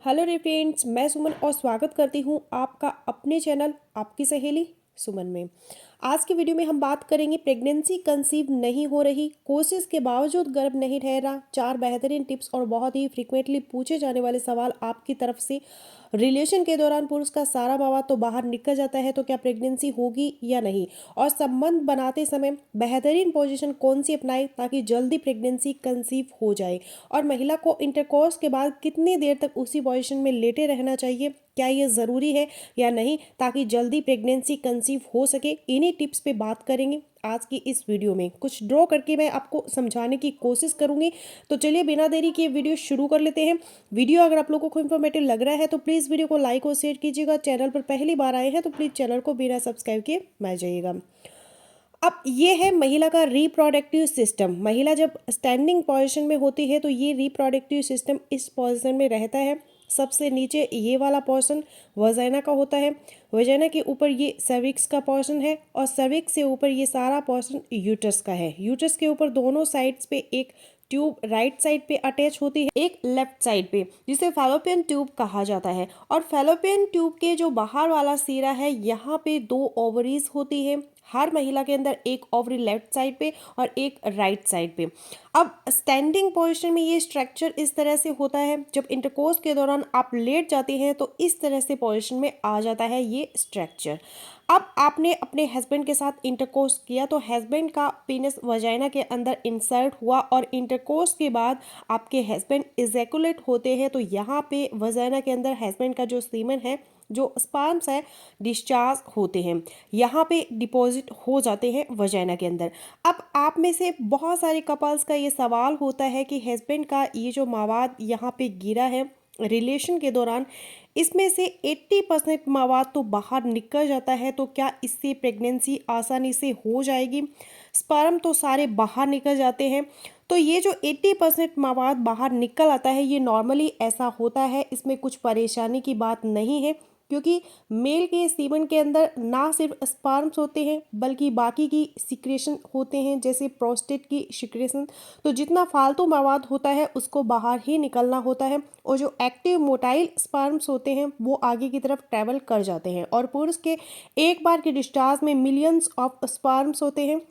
Hello रे friends, मैं सुमन और स्वागत करती हूँ आपका अपने चैनल आपकी सहेली सुमन में। आज की वीडियो में हम बात करेंगे प्रेगनेंसी कंसीव नहीं हो रही, कोशिश के बावजूद गर्भ नहीं ठहरा, 4 बेहतरीन टिप्स और बहुत ही फ्रीक्वेंटली पूछे जाने वाले सवाल आपकी तरफ से। रिलेशन के दौरान पुरुष का सारा मवाद तो बाहर निकल जाता है, तो क्या प्रेगनेंसी होगी या नहीं, और संबंध बनाते समय बेहतरीन पोजीशन कौन सी अपनाए ताकि जल्दी प्रेगनेंसी कंसीव हो जाए, और महिला को इंटरकोर्स के बाद कितनी देर तक उसी पोजीशन में लेटे रहना चाहिए, क्या ये ज़रूरी है या नहीं, ताकि जल्दी प्रेगनेंसी कंसीव हो सके। इन्हीं टिप्स पे बात करेंगे आज की इस वीडियो में। कुछ ड्रॉ करके मैं आपको समझाने की कोशिश करूंगी। तो चलिए बिना देरी किए वीडियो शुरू कर लेते हैं। वीडियो अगर आप लोगों को इन्फॉर्मेटिव लग रहा है तो प्लीज़ वीडियो को लाइक और शेयर कीजिएगा। चैनल पर पहली बार आए हैं तो प्लीज़ चैनल को बिना सब्सक्राइब किए मत जाइएगा। अब ये है महिला का रिप्रोडक्टिव सिस्टम। महिला जब स्टैंडिंग पोजीशन में होती है तो ये रिप्रोडक्टिव सिस्टम इस पोजीशन में रहता है। सबसे नीचे ये वाला पोर्शन वजाइना का होता है, वजाइना के ऊपर ये सर्विक्स का पोर्शन है, और सर्विक्स से ऊपर ये सारा पोर्शन यूट्रस का है। यूट्रस के ऊपर दोनों साइड्स पे एक ट्यूब राइट साइड पे अटैच होती है, एक लेफ्ट साइड पे, जिसे फैलोपियन ट्यूब कहा जाता है। और फैलोपियन ट्यूब के जो बाहर वाला सिरा है, यहाँ पे 2 ओवरीज होती है। हर महिला के अंदर एक ओवरी लेफ्ट साइड पे और एक राइट साइड पे। अब स्टैंडिंग पोजीशन में ये स्ट्रक्चर इस तरह से होता है। जब इंटरकोर्स के दौरान आप लेट जाते हैं तो इस तरह से पोजीशन में आ जाता है ये स्ट्रक्चर। अब आपने अपने हस्बैंड के साथ इंटरकोर्स किया तो हस्बैंड का पेनिस वजाइना के अंदर इंसर्ट हुआ, और इंटरकोर्स के बाद आपके हस्बैंड इजैकुलेट होते हैं तो यहाँ पे वजाइना के अंदर हस्बैंड का जो सीमन है, जो स्पर्म्स है, डिस्चार्ज होते हैं, यहाँ पे डिपॉजिट हो जाते हैं वजाइना के अंदर। अब आप में से बहुत सारे कपल्स का ये सवाल होता है कि हस्बैंड का ये जो मवाद यहाँ पे गिरा है रिलेशन के दौरान, इसमें से 80% मवाद तो बाहर निकल जाता है, तो क्या इससे प्रेगनेंसी आसानी से हो जाएगी। स्पर्म तो सारे बाहर निकल जाते हैं। तो ये जो 80% मवाद बाहर निकल आता है, ये नॉर्मली ऐसा होता है, इसमें कुछ परेशानी की बात नहीं है, क्योंकि मेल के सीमन के अंदर ना सिर्फ स्पर्म्स होते हैं बल्कि बाकी की सिक्रेशन होते हैं, जैसे प्रोस्टेट की सिक्रेशन। तो जितना फालतू मवाद होता है उसको बाहर ही निकलना होता है, और जो एक्टिव मोटाइल स्पर्म्स होते हैं वो आगे की तरफ ट्रैवल कर जाते हैं। और पुरुष के एक बार के डिस्चार्ज में मिलियंस ऑफ स्पर्म्स होते हैं।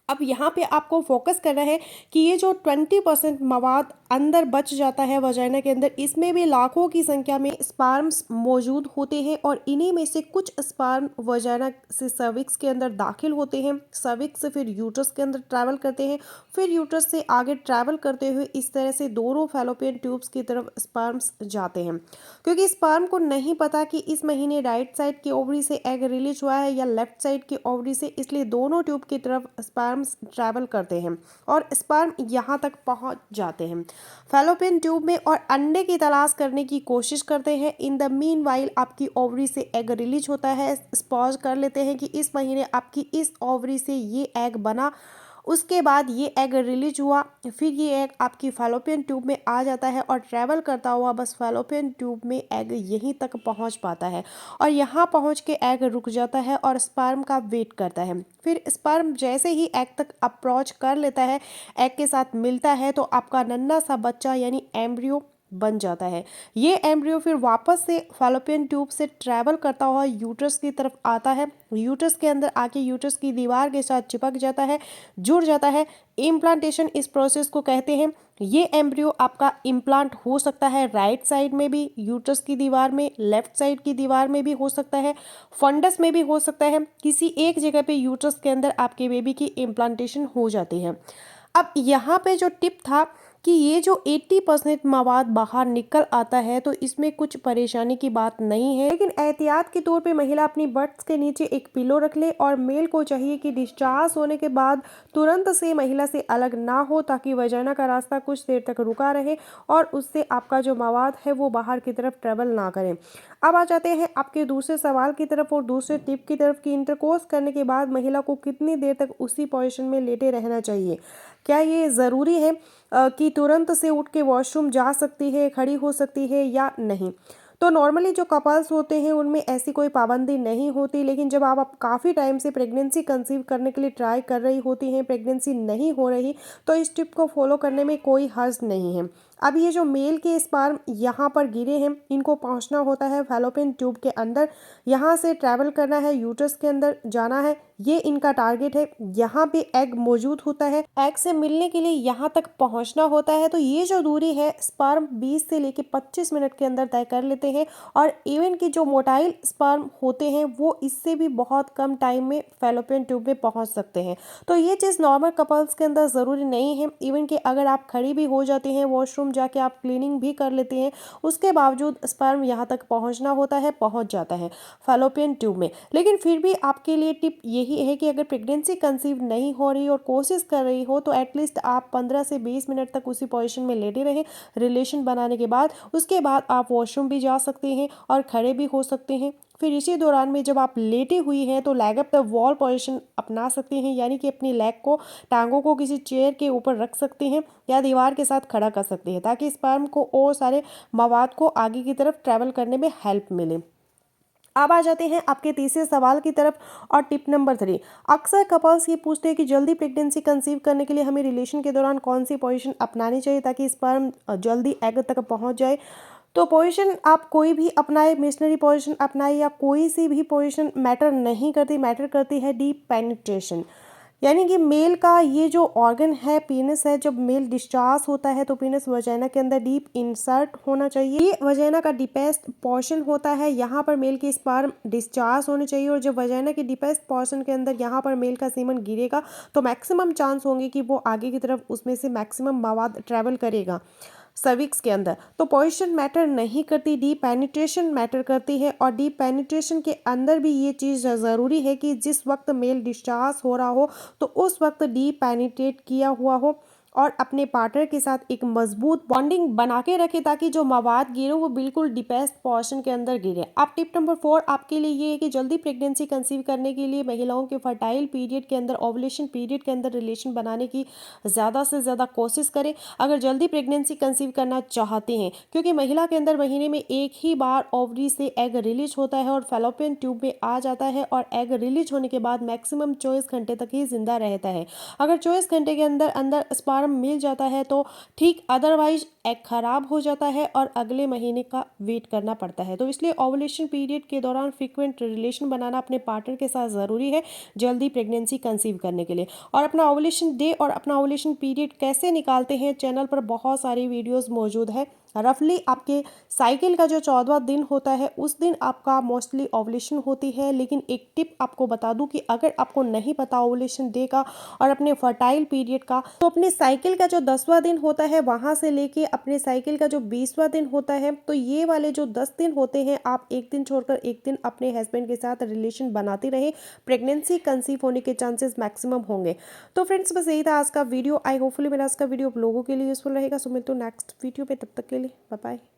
अब यहाँ पे आपको फोकस करना है कि ये जो 20% मवाद अंदर बच जाता है वजाइना के अंदर, इसमें भी लाखों की संख्या में स्पर्म्स मौजूद होते हैं, और इन्हीं में से कुछ स्पर्म वजाइना से सर्विक्स के अंदर दाखिल होते हैं, सर्विक्स से फिर यूट्रस के अंदर ट्रैवल करते हैं, फिर यूट्रस से आगे ट्रैवल करते हुए इस तरह से दोनों फैलोपियन ट्यूब्स की तरफ स्पर्म्स जाते हैं। क्योंकि स्पर्म को नहीं पता कि इस महीने राइट साइड की ओवरी से एग रिलीज हुआ है या लेफ्ट साइड की ओवरी से, इसलिए दोनों ट्यूब की तरफ स्पर्म्स ट्रैवल करते हैं और स्पर्म यहाँ तक पहुँच जाते हैं फैलोपियन ट्यूब में, और अंडे की तलाश करने की कोशिश करते हैं। इन द मीन वाइल आपकी ओवरी से एग रिलीज होता है। स्पॉज कर लेते हैं कि इस महीने आपकी इस ओवरी से ये एग बना, उसके बाद ये एग रिलीज हुआ, फिर ये एग आपकी फैलोपियन ट्यूब में आ जाता है, और ट्रैवल करता हुआ बस फैलोपियन ट्यूब में एग यहीं तक पहुंच पाता है, और यहाँ पहुंच के एग रुक जाता है और स्पर्म का वेट करता है। फिर स्पर्म जैसे ही एग तक अप्रोच कर लेता है, एग के साथ मिलता है, तो आपका नन्हा सा बच्चा यानी एम्ब्रियो बन जाता है। ये एम्ब्रियो फिर वापस से फैलोपियन ट्यूब से ट्रैवल करता हुआ यूट्रस की तरफ आता है, यूट्रस के अंदर आके यूट्रस की दीवार के साथ चिपक जाता है, जुड़ जाता है। इम्प्लांटेशन इस प्रोसेस को कहते हैं। ये एम्ब्रियो आपका इम्प्लांट हो सकता है राइट साइड में भी यूट्रस की दीवार में, लेफ्ट साइड की दीवार में भी हो सकता है, फंडस में भी हो सकता है, किसी एक जगह पे यूट्रस के अंदर आपके बेबी की इम्प्लांटेशन हो जाती है। अब यहाँ पे जो टिप था कि ये जो 80% मवाद बाहर निकल आता है, तो इसमें कुछ परेशानी की बात नहीं है, लेकिन एहतियात के तौर पे महिला अपनी बट्स के नीचे एक पिलो रख ले, और मेल को चाहिए कि डिस्चार्ज होने के बाद तुरंत से महिला से अलग ना हो, ताकि वजाइना का रास्ता कुछ देर तक रुका रहे और उससे आपका जो मवाद है वो बाहर की तरफ ट्रेवल ना करें। अब आ जाते हैं आपके दूसरे सवाल की तरफ और दूसरे टिप की तरफ कि इंटरकोर्स करने के बाद महिला को कितनी देर तक उसी पोजीशन में लेटे रहना चाहिए। क्या ये ज़रूरी है कि तुरंत से उठ के वॉशरूम जा सकती है, खड़ी हो सकती है या नहीं। तो नॉर्मली जो कपल्स होते हैं उनमें ऐसी कोई पाबंदी नहीं होती, लेकिन जब आप काफ़ी टाइम से प्रेगनेंसी कंसीव करने के लिए ट्राई कर रही होती हैं, प्रेगनेंसी नहीं हो रही, तो इस टिप को फॉलो करने में कोई हर्ज नहीं है। अब ये जो मेल के स्पर्म यहाँ पर गिरे हैं, इनको पहुँचना होता है फैलोपियन ट्यूब के अंदर, यहाँ से ट्रैवल करना है, यूट्रस के अंदर जाना है, ये इनका टारगेट है। यहाँ पे एग मौजूद होता है, एग से मिलने के लिए यहाँ तक पहुँचना होता है। तो ये जो दूरी है स्पर्म 20 से लेके 25 मिनट के अंदर तय कर लेते हैं, और इवन की जो मोटाइल स्पर्म होते हैं वो इससे भी बहुत कम टाइम में फैलोपियन ट्यूब में पहुँच सकते हैं। तो ये चीज़ नॉर्मल कपल्स के अंदर ज़रूरी नहीं है। इवन कि अगर आप खड़ी भी हो जाती हैं, वॉशरूम जाके आप क्लीनिंग भी कर लेते हैं, उसके बावजूद स्पर्म यहाँ तक पहुँचना होता है, पहुँच जाता है फैलोपियन ट्यूब में। लेकिन फिर भी आपके लिए टिप यही है कि अगर प्रेगनेंसी कंसीव नहीं हो रही और कोशिश कर रही हो तो एटलीस्ट आप 15 से 20 मिनट तक उसी पोजीशन में लेटे रहें रिलेशन बनाने के बाद। उसके बाद आप वॉशरूम भी जा सकते हैं और खड़े भी हो सकते हैं। फिर इसी दौरान में जब आप लेटे हुई हैं तो leg up the wall position अपना सकते हैं, यानी कि अपनी लेग को, टांगों को किसी चेयर के ऊपर रख सकते हैं या दीवार के साथ खड़ा कर सकते हैं, ताकि स्पर्म को और सारे मवाद को आगे की तरफ ट्रैवल करने में हेल्प मिले। अब आ जाते हैं आपके तीसरे सवाल की तरफ, और टिप नंबर 3। अक्सर कपल्स ये पूछते हैं कि जल्दी प्रेगनेंसी कंसीव करने के लिए हमें रिलेशन के दौरान कौन सी पोजीशन अपनानी चाहिए ताकि स्पर्म जल्दी एग तक पहुंच जाए। तो पोजीशन आप कोई भी अपनाए, मिशनरी पोजीशन अपनाए या कोई सी भी पोजीशन मैटर नहीं करती, मैटर करती है डीप पेनिट्रेशन। यानी कि मेल का ये जो ऑर्गन है, पीनस है, जब मेल डिस्चार्ज होता है तो पीनस वजाइना के अंदर डीप इंसर्ट होना चाहिए। ये वजाइना का डीपेस्ट पोर्शन होता है, यहाँ पर मेल की स्पर्म डिस्चार्ज होनी चाहिए, और जब वजाइना के डीपेस्ट पोर्शन के अंदर यहाँ पर मेल का सीमन गिरेगा तो मैक्सिमम चांस होंगे कि वो आगे की तरफ उसमें से मैक्सिमम मवाद ट्रैवल करेगा सर्विक्स के अंदर। तो पोजीशन मैटर नहीं करती, डीप पेनिट्रेशन मैटर करती है। और डीप पेनिट्रेशन के अंदर भी ये चीज़ ज़रूरी है कि जिस वक्त मेल डिस्चार्ज हो रहा हो तो उस वक्त डीप पेनिट्रेट किया हुआ हो और अपने पार्टनर के साथ एक मजबूत बॉन्डिंग बना के रखे, ताकि जो मवाद गिरे वो बिल्कुल डीपेस्ट पोर्शन के अंदर गिरे। अब टिप नंबर 4 आपके लिए ये है कि जल्दी प्रेगनेंसी कंसीव करने के लिए महिलाओं के फर्टाइल पीरियड के अंदर, ओवुलेशन पीरियड के अंदर रिलेशन बनाने की ज़्यादा से ज़्यादा कोशिश करें अगर जल्दी प्रेगनेंसी कंसीव करना चाहते हैं, क्योंकि महिला के अंदर महीने में एक ही बार ओवरी से एग रिलीज होता है और फैलोपियन ट्यूब में आ जाता है, और एग रिलीज होने के बाद मैक्सिमम 24 घंटे तक ही जिंदा रहता है। अगर 24 घंटे के अंदर अंदर स्पर्म मिल जाता है तो ठीक, अदरवाइज एग खराब हो जाता है और अगले महीने का वेट करना पड़ता है। तो इसलिए ओवुलेशन पीरियड के दौरान फ्रीक्वेंट रिलेशन बनाना अपने पार्टनर के साथ ज़रूरी है जल्दी प्रेगनेंसी कंसीव करने के लिए। और अपना ओवुलेशन डे और अपना ओवुलेशन पीरियड कैसे निकालते हैं, चैनल पर बहुत सारी वीडियोस मौजूद है। रफली आपके साइकिल का जो 14वां दिन होता है उस दिन आपका मोस्टली ओवुलेशन होती है। लेकिन एक टिप आपको बता दूं कि अगर आपको नहीं पता ओवुलेशन डे का और अपने फर्टाइल पीरियड का, तो अपने साइकिल का जो 10वां दिन होता है वहां से लेके अपने साइकिल का जो 20वां दिन होता है, तो ये वाले जो 10 दिन होते हैं आप एक दिन छोड़कर एक दिन अपने हस्बैंड के साथ रिलेशन बनाते रहे, प्रेगनेंसी कंसीव होने के चांसेस मैक्सिमम होंगे। तो फ्रेंड्स बस यही था आज का वीडियो। आई होपफुली मेरा आज का वीडियो आप लोगों के लिए यूजफुल रहेगा। सो मिलते हैं नेक्स्ट वीडियो पे, तब तक के लिए बाय बाय।